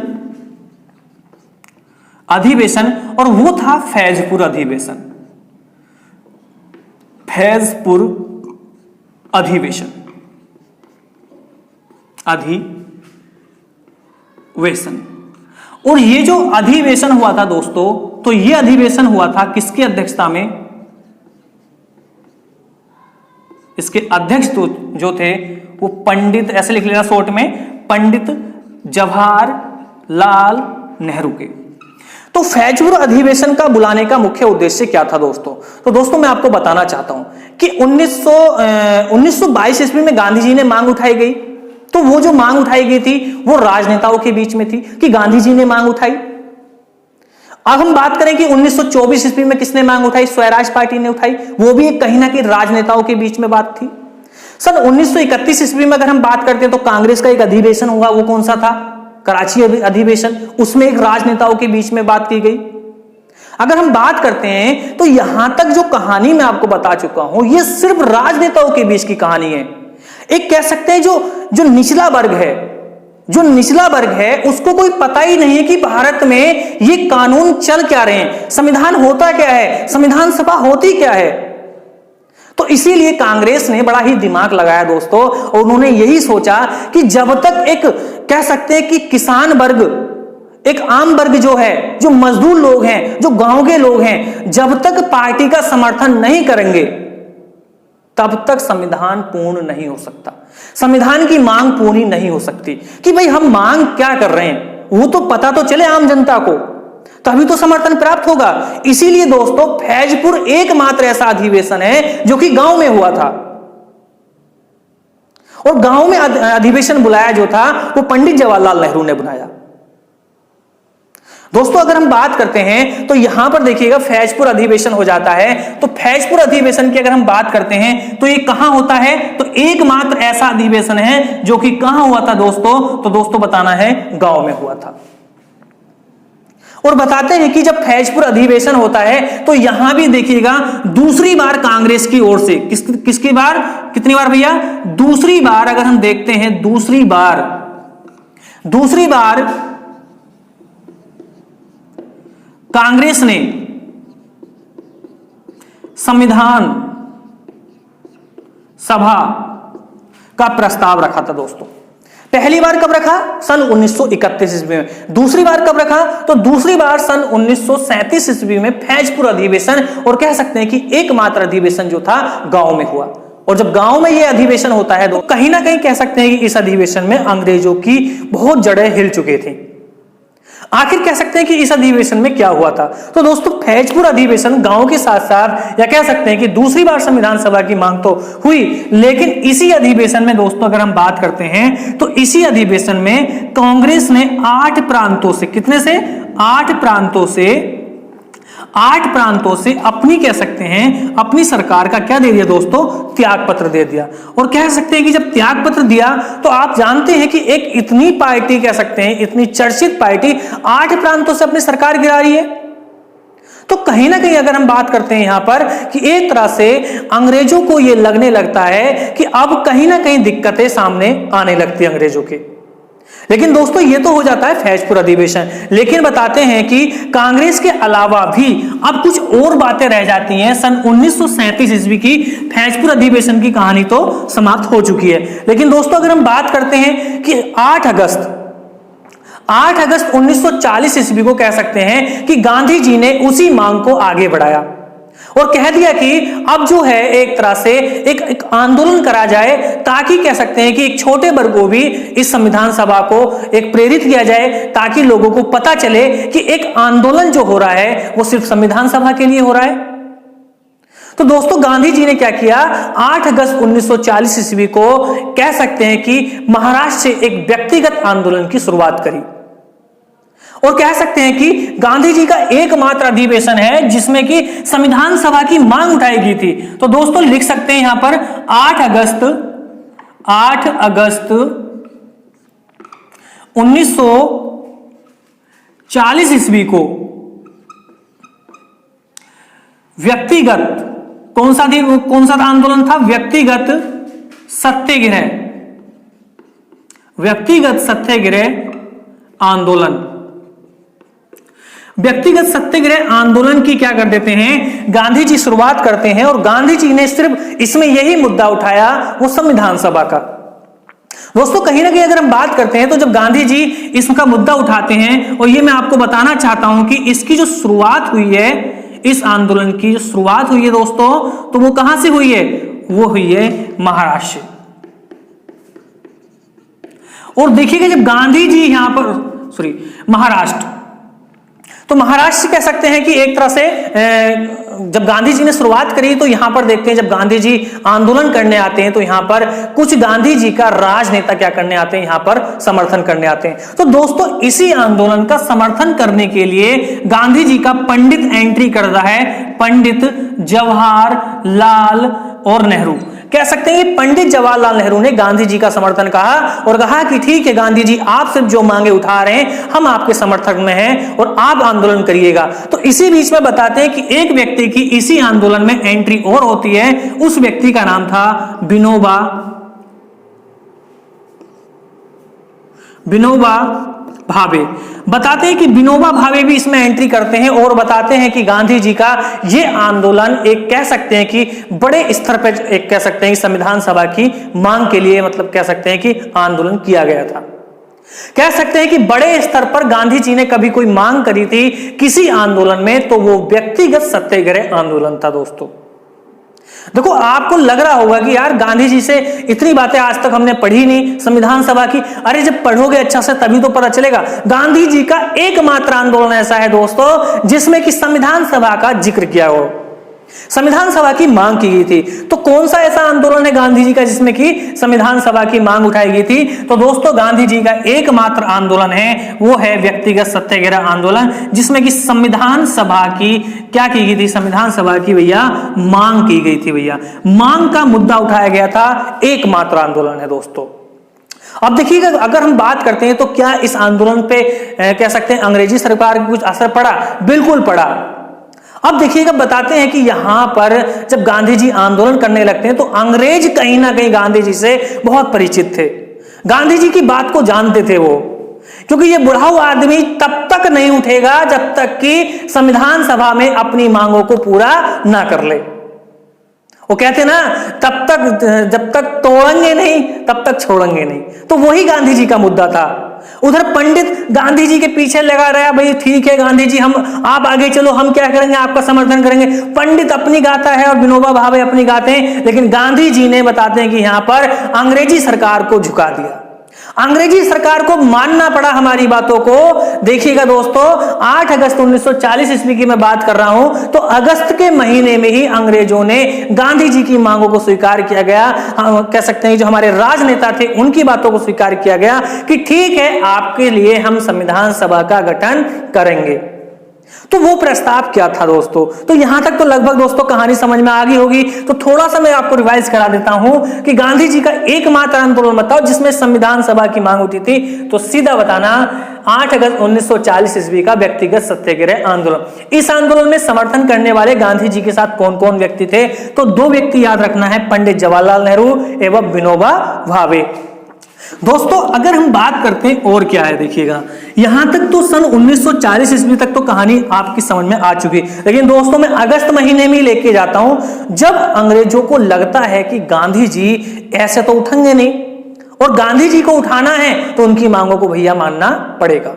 और वो था फैजपुर अधिवेशन। और ये जो अधिवेशन हुआ था दोस्तों, तो ये अधिवेशन हुआ था किसकी अध्यक्षता में, इसके अध्यक्ष जो थे वो पंडित, ऐसे लिख लेना शॉर्ट में, पंडित जवाहरलाल नेहरू के। तो फैजपुर अधिवेशन का बुलाने का मुख्य उद्देश्य क्या था दोस्तों? तो दोस्तों मैं आपको बताना चाहता हूं कि 1922 ईस्वी में गांधी जी ने मांग उठाई गई। तो वो जो मांग उठाई गई थी वो राजनेताओं के बीच में थी कि गांधी जी ने मांग उठाई। अब हम बात करें कि 1924 ईस्वी में किसने मांग उठाई? स्वराज पार्टी ने उठाई। वो भी कहीं ना कहीं राजनेताओं के बीच में बात थी। सन 1931 ईस्वी में अगर हम बात करते हैं तो कांग्रेस का एक अधिवेशन हुआ। वो कौन सा था? कराची अधिवेशन। उसमें एक राजनेताओं के बीच में बात की गई। अगर हम बात करते हैं तो यहां तक जो कहानी मैं आपको बता चुका हूं ये सिर्फ राजनेताओं के बीच की कहानी है। एक कह सकते हैं जो निचला वर्ग है, जो निचला वर्ग है उसको कोई पता ही नहीं है कि भारत में ये कानून चल क्या रहे हैं, संविधान होता क्या है, संविधान सभा होती क्या है। तो इसीलिए कांग्रेस ने बड़ा ही दिमाग लगाया दोस्तों, और उन्होंने यही सोचा कि जब तक एक कह सकते हैं कि किसान वर्ग, एक आम वर्ग जो है, जो मजदूर लोग हैं, जो गांव के लोग हैं, जब तक पार्टी का समर्थन नहीं करेंगे तब तक संविधान पूर्ण नहीं हो सकता, संविधान की मांग पूरी नहीं हो सकती। कि भाई हम मांग क्या कर रहे हैं वो तो पता तो चले आम जनता को, तभी तो समर्थन प्राप्त होगा। इसीलिए दोस्तों फैजपुर एकमात्र ऐसा अधिवेशन है जो कि गांव में हुआ था, और गांव में अधिवेशन बुलाया जो था वो पंडित जवाहरलाल नेहरू ने बुलाया। दोस्तों अगर हम बात करते हैं तो यहां पर देखिएगा फैजपुर अधिवेशन हो जाता है। तो फैजपुर अधिवेशन की अगर हम बात करते हैं तो ये कहां होता है? तो एकमात्र ऐसा अधिवेशन है जो कि कहां हुआ था दोस्तों? तो दोस्तों बताना है गांव में हुआ था। और बताते हैं कि जब फैजपुर अधिवेशन होता है तो यहां भी देखिएगा दूसरी बार कांग्रेस की ओर से किसकी बार, कितनी बार भैया? दूसरी बार। अगर हम देखते हैं दूसरी बार कांग्रेस ने संविधान सभा का प्रस्ताव रखा था दोस्तों। पहली बार कब रखा? सन 1931 ईस्वी में। दूसरी बार कब रखा? तो दूसरी बार सन 1937 ईस्वी में फैजपुर अधिवेशन, और कह सकते हैं कि एकमात्र अधिवेशन जो था गांव में हुआ। और जब गांव में यह अधिवेशन होता है तो कहीं ना कहीं कह सकते हैं कि इस अधिवेशन में अंग्रेजों की बहुत जड़ें हिल चुकी थी। आखिर कह सकते हैं कि इस अधिवेशन में क्या हुआ था? तो दोस्तों फैजपुर अधिवेशन गांव के साथ साथ, या कह सकते हैं कि दूसरी बार संविधान सभा की मांग तो हुई, लेकिन इसी अधिवेशन में दोस्तों अगर हम बात करते हैं तो इसी अधिवेशन में कांग्रेस ने 8 प्रांतों से, कितने से? 8 प्रांतों से अपनी, कह सकते हैं अपनी सरकार का क्या दे दिया दोस्तों? त्याग पत्र दे दिया। और कह सकते हैं कि जब त्याग पत्र दिया तो आप जानते हैं कि एक इतनी पार्टी, कह सकते हैं इतनी चर्चित पार्टी 8 प्रांतों से अपनी सरकार गिरा रही है। तो कहीं ना कहीं अगर हम बात करते हैं यहां पर कि एक तरह से अंग्रेजों को यह लगने लगता है कि अब कहीं ना कहीं दिक्कतें सामने आने लगती है अंग्रेजों के। लेकिन दोस्तों ये तो हो जाता है फैजपुर अधिवेशन, लेकिन बताते हैं कि कांग्रेस के अलावा भी अब कुछ और बातें रह जाती हैं। सन 1937 ईस्वी की फैजपुर अधिवेशन की कहानी तो समाप्त हो चुकी है, लेकिन दोस्तों अगर हम बात करते हैं कि 8 अगस्त 1940 ईस्वी को कह सकते हैं कि गांधी जी ने उसी मांग को आगे बढ़ाया और कह दिया कि अब जो है एक तरह से एक आंदोलन करा जाए, ताकि कह सकते हैं कि एक छोटे वर्ग को भी इस संविधान सभा को एक प्रेरित किया जाए, ताकि लोगों को पता चले कि एक आंदोलन जो हो रहा है वो सिर्फ संविधान सभा के लिए हो रहा है। तो दोस्तों गांधी जी ने क्या किया? 8 अगस्त 1940 ईस्वी को कह सकते हैं कि महाराष्ट्र से एक व्यक्तिगत आंदोलन की शुरुआत करी, और कह सकते हैं कि गांधी जी का एकमात्र अधिवेशन है जिसमें कि संविधान सभा की मांग उठाई गई थी। तो दोस्तों लिख सकते हैं यहां पर 8 अगस्त 1940 ईस्वी को व्यक्तिगत कौन सा आंदोलन था? व्यक्तिगत सत्याग्रह आंदोलन। व्यक्तिगत सत्याग्रह आंदोलन की क्या कर देते हैं? गांधी जी शुरुआत करते हैं, और गांधी जी ने सिर्फ इसमें यही मुद्दा उठाया, वो संविधान सभा का। दोस्तों कहीं ना कहीं अगर हम बात करते हैं तो जब गांधी जी इसका मुद्दा उठाते हैं, और ये मैं आपको बताना चाहता हूं कि इसकी जो शुरुआत हुई है, इस आंदोलन की जो शुरुआत हुई है दोस्तों, तो वो कहां से हुई है? वो हुई है महाराष्ट्र। और देखिएगा जब गांधी जी यहां पर महाराष्ट्र, तो महाराष्ट्र कह सकते हैं कि एक तरह से जब गांधी जी ने शुरुआत करी तो यहां पर देखते हैं जब गांधी जी आंदोलन करने आते हैं तो यहां पर कुछ गांधी जी का राजनेता क्या करने आते हैं, यहां पर समर्थन करने आते हैं। तो दोस्तों इसी आंदोलन का समर्थन करने के लिए गांधी जी का पंडित एंट्री कर रहा है, पंडित जवाहरलाल और नेहरू। कह सकते हैं कि पंडित जवाहरलाल नेहरू ने गांधी जी का समर्थन कहा और कहा कि ठीक है गांधी जी, आप सिर्फ जो मांगे उठा रहे हैं, हम आपके समर्थक में हैं और आप आंदोलन करिएगा। तो इसी बीच में बताते हैं कि एक व्यक्ति की इसी आंदोलन में एंट्री और होती है, उस व्यक्ति का नाम था विनोबा भावे। बताते हैं कि विनोबा भावे भी इसमें एंट्री करते हैं और बताते हैं कि गांधी जी का यह आंदोलन एक कह सकते हैं कि बड़े स्तर पर एक कह सकते हैं कि संविधान सभा की मांग के लिए मतलब कह सकते हैं कि आंदोलन किया गया था। कह सकते हैं कि बड़े स्तर पर गांधी जी ने कभी कोई मांग करी थी किसी आंदोलन में तो वो व्यक्तिगत सत्याग्रह आंदोलन था। दोस्तों देखो आपको लग रहा होगा कि यार गांधी जी से इतनी बातें आज तक हमने पढ़ी नहीं संविधान सभा की। अरे जब पढ़ोगे अच्छा से तभी तो पता चलेगा। गांधी जी का एकमात्र आंदोलन ऐसा है दोस्तों जिसमें कि संविधान सभा का जिक्र किया हो, संविधान सभा की मांग की गई थी। तो कौन सा ऐसा आंदोलन है गांधी जी का जिसमें कि संविधान सभा की मांग उठाई गई थी? तो दोस्तों गांधी जी का एकमात्र आंदोलन है वो है व्यक्तिगत सत्याग्रह आंदोलन, जिसमें कि संविधान सभा की क्या की गई थी, संविधान सभा की भैया मांग की गई थी। भैया मांग का मुद्दा उठाया गया था, एकमात्र आंदोलन है दोस्तों। अब देखिएगा अगर हम बात करते हैं तो क्या इस आंदोलन पे कह सकते हैं अंग्रेजी सरकार का कुछ असर पड़ा? बिल्कुल पड़ा। अब देखिएगा बताते हैं कि यहां पर जब गांधी जी आंदोलन करने लगते हैं तो अंग्रेज कहीं ना कहीं गांधी जी से बहुत परिचित थे, गांधी जी की बात को जानते थे वो, क्योंकि ये बुढ़ाऊ आदमी तब तक नहीं उठेगा जब तक कि संविधान सभा में अपनी मांगों को पूरा ना कर ले। वो कहते ना तब तक जब तक तोड़ेंगे नहीं तब तक छोड़ेंगे नहीं। तो वही गांधी जी का मुद्दा था। उधर पंडित गांधी जी के पीछे लगा रहा, भाई ठीक है गांधी जी, हम आप आगे चलो, हम क्या करेंगे, आपका समर्थन करेंगे। पंडित अपनी गाता है और विनोबा भावे अपनी गाते हैं, लेकिन गांधी जी ने बताते हैं कि यहां पर अंग्रेजी सरकार को झुका दिया, अंग्रेजी सरकार को मानना पड़ा हमारी बातों को। देखिएगा दोस्तों 8 अगस्त 1940 ईस्वी की मैं बात कर रहा हूं, तो अगस्त के महीने में ही अंग्रेजों ने गांधी जी की मांगों को स्वीकार किया गया। कह सकते हैं जो हमारे राजनेता थे उनकी बातों को स्वीकार किया गया कि ठीक है आपके लिए हम संविधान सभा का गठन करेंगे। तो वो प्रस्ताव क्या था दोस्तों? तो यहां तक तो लगभग दोस्तों कहानी समझ में आ गई होगी। तो थोड़ा सा मैं आपको रिवाइज करा देता हूं कि गांधी जी का एकमात्र आंदोलन बताओ जिसमें संविधान सभा की मांग उठी थी। तो सीधा बताना 8 अगस्त 1940 ईस्वी का व्यक्तिगत सत्याग्रह आंदोलन। इस आंदोलन में समर्थन करने वाले गांधी जी के साथ कौन कौन व्यक्ति थे? तो 2 व्यक्ति याद रखना है, पंडित जवाहरलाल नेहरू एवं विनोबा भावे। दोस्तों अगर हम बात करते हैं और क्या है, देखिएगा यहां तक तो सन 1940 ईस्वी तक तो कहानी आपकी समझ में आ चुकी, लेकिन दोस्तों मैं अगस्त महीने में लेके जाता हूं जब अंग्रेजों को लगता है कि गांधी जी ऐसे तो उठेंगे नहीं और गांधी जी को उठाना है तो उनकी मांगों को भैया मानना पड़ेगा।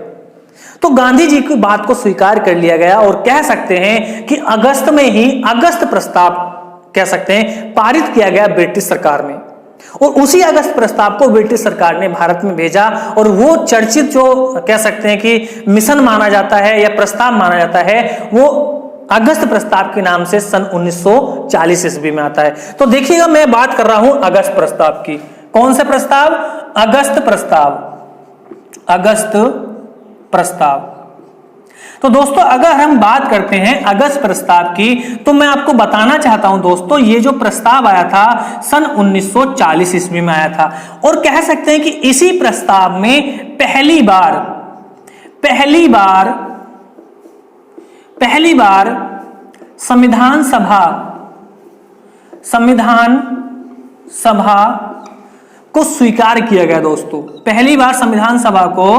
तो गांधी जी की बात को स्वीकार कर लिया गया और कह सकते हैं कि अगस्त में ही अगस्त प्रस्ताव कह सकते हैं पारित किया गया ब्रिटिश सरकार में, और उसी अगस्त प्रस्ताव को ब्रिटिश सरकार ने भारत में भेजा। और वो चर्चित जो कह सकते हैं कि मिशन माना जाता है या प्रस्ताव माना जाता है वो अगस्त प्रस्ताव के नाम से सन 1940 ईस्वी में आता है। तो देखिएगा मैं बात कर रहा हूं अगस्त प्रस्ताव की। कौन सा प्रस्ताव? अगस्त प्रस्ताव, अगस्त प्रस्ताव। तो दोस्तों अगर हम बात करते हैं अगस्त प्रस्ताव की तो मैं आपको बताना चाहता हूं दोस्तों ये जो प्रस्ताव आया था सन 1940 ईस्वी में आया था, और कह सकते हैं कि इसी प्रस्ताव में पहली बार संविधान सभा को स्वीकार किया गया। दोस्तों पहली बार संविधान सभा को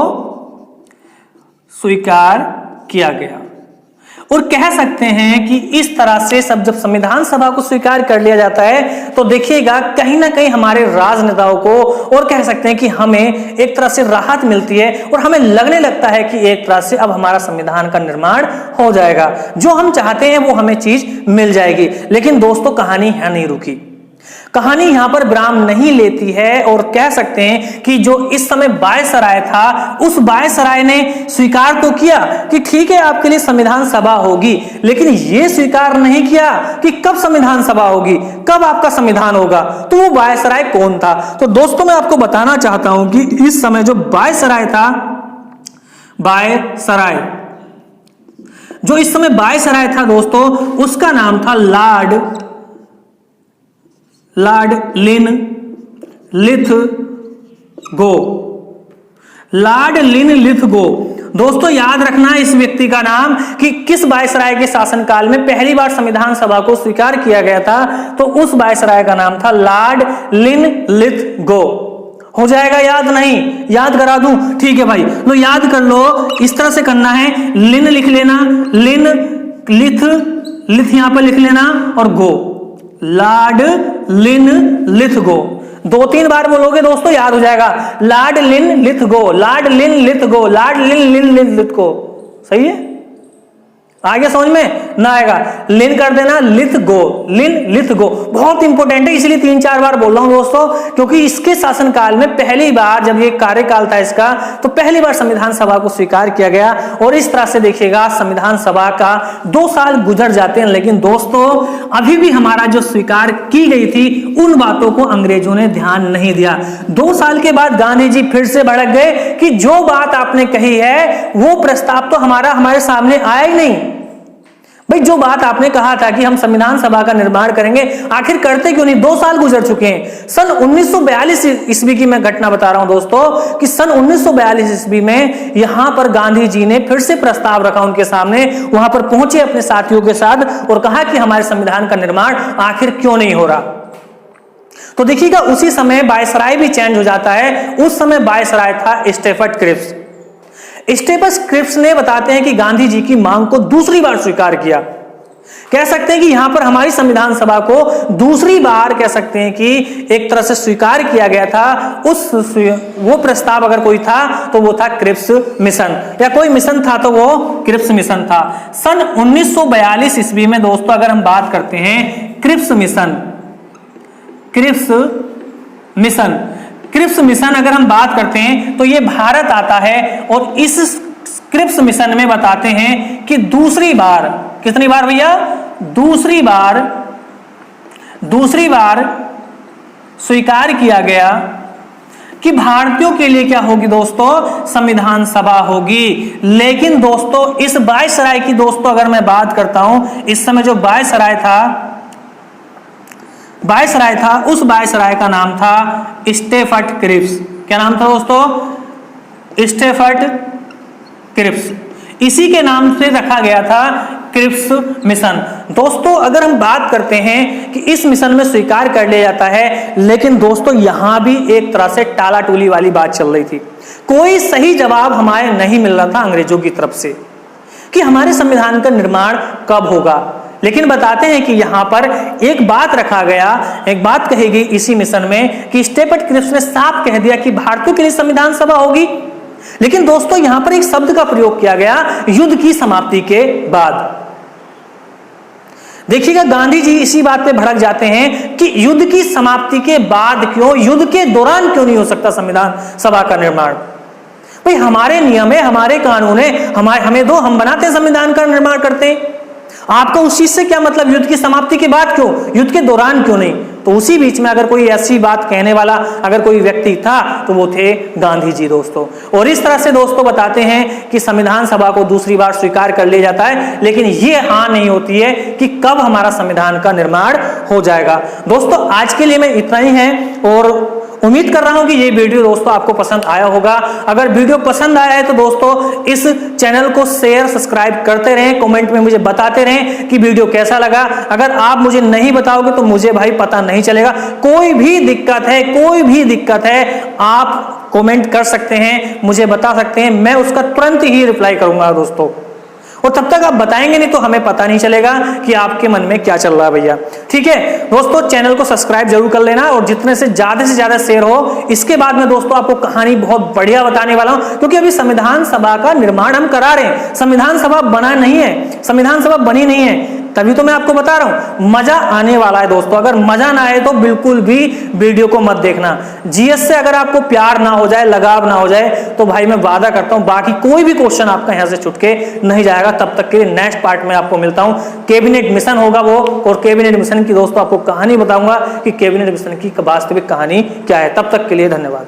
स्वीकार किया गया, और कह सकते हैं कि इस तरह से सब जब संविधान सभा को स्वीकार कर लिया जाता है तो देखिएगा कहीं ना कहीं हमारे राजनेताओं को और कह सकते हैं कि हमें एक तरह से राहत मिलती है और हमें लगने लगता है कि एक तरह से अब हमारा संविधान का निर्माण हो जाएगा, जो हम चाहते हैं वो हमें चीज मिल जाएगी। लेकिन दोस्तों कहानी यहाँ नहीं रुकी। कहानी यहां पर विराम नहीं लेती है और कह सकते हैं कि जो इस समय वायसराय था, उस वायसराय ने स्वीकार तो किया कि ठीक है आपके लिए संविधान सभा होगी, लेकिन यह स्वीकार नहीं किया कि कब संविधान सभा होगी, कब आपका संविधान होगा। तो वो वायसराय कौन था? तो दोस्तों मैं आपको बताना चाहता हूं कि इस समय जो वायसराय था, वायसराय जो इस समय वायसराय था दोस्तों, उसका नाम था लॉर्ड लिनलिथगो। Lord Linlithgow. दोस्तों याद रखना इस व्यक्ति का नाम कि किस वायसराय के शासनकाल में पहली बार संविधान सभा को स्वीकार किया गया था। तो उस वायसराय का नाम था लॉर्ड लिनलिथगो। हो जाएगा याद? नहीं याद करा दूं? ठीक है भाई, लो याद कर लो। इस तरह से करना है, लिन लिख लेना, लिन लिथ यहां पर लिख लेना और गो, लॉर्ड लिनलिथगो। 2-3 बार बोलोगे दोस्तों याद हो जाएगा। Lord Linlithgow, Lord Linlithgow, Lord Linlithgow. सही है? आगे समझ में ना आएगा, लिन कर देना, लिथगो, लिनलिथगो। बहुत इंपॉर्टेंट है, इसलिए 3-4 बार बोल रहा हूं दोस्तों, क्योंकि इसके शासनकाल में पहली बार जब ये कार्यकाल था इसका, तो पहली बार संविधान सभा को स्वीकार किया गया। और इस तरह से देखिएगा संविधान सभा का 2 साल गुजर जाते हैं, लेकिन दोस्तों अभी भी हमारा जो स्वीकार की गई थी उन बातों को अंग्रेजों ने ध्यान नहीं दिया। 2 साल के बाद गांधी जी फिर से भड़क गए कि जो बात आपने कही है वो प्रस्ताव तो हमारे सामने आया ही नहीं। भाई जो बात आपने कहा था कि हम संविधान सभा का निर्माण करेंगे, आखिर करते क्यों नहीं? 2 साल गुजर चुके हैं। सन 1942 ईस्वी की मैं घटना बता रहा हूं दोस्तों कि सन 1942 ईस्वी में यहां पर गांधी जी ने फिर से प्रस्ताव रखा उनके सामने, वहां पर पहुंचे अपने साथियों के साथ और कहा कि हमारे संविधान का निर्माण आखिर क्यों नहीं हो रहा। तो देखिएगा उसी समय वायसराय भी चेंज हो जाता है। उस समय वायसराय था स्टेफर्ड क्रिप्स। स्टेफर्ड क्रिप्स ने बताते हैं कि गांधी जी की मांग को दूसरी बार स्वीकार किया। कह सकते हैं कि यहां पर हमारी संविधान सभा को दूसरी बार कह सकते हैं कि एक तरह से स्वीकार किया गया था। वो प्रस्ताव अगर कोई था तो वो था क्रिप्स मिशन, या कोई मिशन था तो वो क्रिप्स मिशन था। सन 1942 ईस्वी में दोस्तों अगर हम बात करते हैं क्रिप्स मिशन अगर हम बात करते हैं तो ये भारत आता है और इस क्रिप्स मिशन में बताते हैं कि दूसरी बार, कितनी बार भैया? दूसरी बार स्वीकार किया गया कि भारतीयों के लिए क्या होगी दोस्तों? संविधान सभा होगी। लेकिन दोस्तों इस वायसराय की दोस्तों अगर मैं बात करता हूं, इस समय जो वायसराय था उस वायसराय का नाम था स्टेफर्ड क्रिप्स। क्या नाम था दोस्तों? Stafford Cripps. इसी के नाम से रखा गया था क्रिप्स मिशन। दोस्तों अगर हम बात करते हैं कि इस मिशन में स्वीकार कर लिया जाता है, लेकिन दोस्तों यहां भी एक तरह से टाला टूली वाली बात चल रही थी। कोई सही जवाब हमारे नहीं मिल रहा था अंग्रेजों की तरफ से कि हमारे संविधान का निर्माण कब होगा। लेकिन बताते हैं कि यहां पर एक बात रखा गया, एक बात कही गई इसी मिशन में कि स्टेफर्ड क्रिप्स ने साफ कह दिया कि भारतीयों के लिए संविधान सभा होगी। लेकिन दोस्तों यहां पर एक शब्द का प्रयोग किया गया, युद्ध की समाप्ति के बाद। देखिएगा गांधी जी इसी बात पे भड़क जाते हैं कि युद्ध की समाप्ति के बाद क्यों, युद्ध के दौरान क्यों नहीं हो सकता संविधान सभा का निर्माण? भाई हमारे नियम है, हमारे कानून है, हमें दो, हम बनाते हैं संविधान का निर्माण करते हैं। आपको उस चीज से क्या मतलब? युद्ध की समाप्ति के बाद क्यों, युद्ध के दौरान क्यों नहीं? तो उसी बीच में अगर कोई ऐसी बात कहने वाला अगर कोई व्यक्ति था तो वो थे गांधी जी दोस्तों। और इस तरह से दोस्तों बताते हैं कि संविधान सभा को दूसरी बार स्वीकार कर लिया जाता है, लेकिन ये हाँ नहीं होती है कि कब हमारा संविधान का निर्माण हो जाएगा। दोस्तों आज के लिए मैं इतना ही है और उम्मीद कर रहा हूं कि ये वीडियो दोस्तों आपको पसंद आया होगा। अगर वीडियो पसंद आया है तो दोस्तों इस चैनल को शेयर सब्सक्राइब करते रहें, कमेंट में मुझे बताते रहें कि वीडियो कैसा लगा। अगर आप मुझे नहीं बताओगे तो मुझे भाई पता नहीं चलेगा। कोई भी दिक्कत है आप कमेंट कर सकते हैं, मुझे बता सकते हैं, मैं उसका तुरंत ही रिप्लाई करूंगा दोस्तों। और तब तक आप बताएंगे नहीं तो हमें पता नहीं चलेगा कि आपके मन में क्या चल रहा है भैया। ठीक है दोस्तों, चैनल को सब्सक्राइब जरूर कर लेना और जितने से ज्यादा शेयर हो। इसके बाद में दोस्तों आपको कहानी बहुत बढ़िया बताने वाला हूं, क्योंकि अभी संविधान सभा का निर्माण हम करा रहे हैं। संविधान सभा बना नहीं है, संविधान सभा बनी नहीं है। तभी तो मैं आपको बता रहा हूं, मजा आने वाला है दोस्तों। अगर मजा ना आए तो बिल्कुल भी वीडियो को मत देखना। जीएस से अगर आपको प्यार ना हो जाए, लगाव ना हो जाए, तो भाई मैं वादा करता हूं बाकी कोई भी क्वेश्चन आपका यहां से छूट के नहीं जाएगा। तब तक के लिए नेक्स्ट पार्ट में आपको मिलता हूं। कैबिनेट मिशन होगा वो, और कैबिनेट मिशन की दोस्तों आपको कहानी बताऊंगा कि कैबिनेट मिशन की वास्तविक कहानी क्या है। तब तक के लिए धन्यवाद।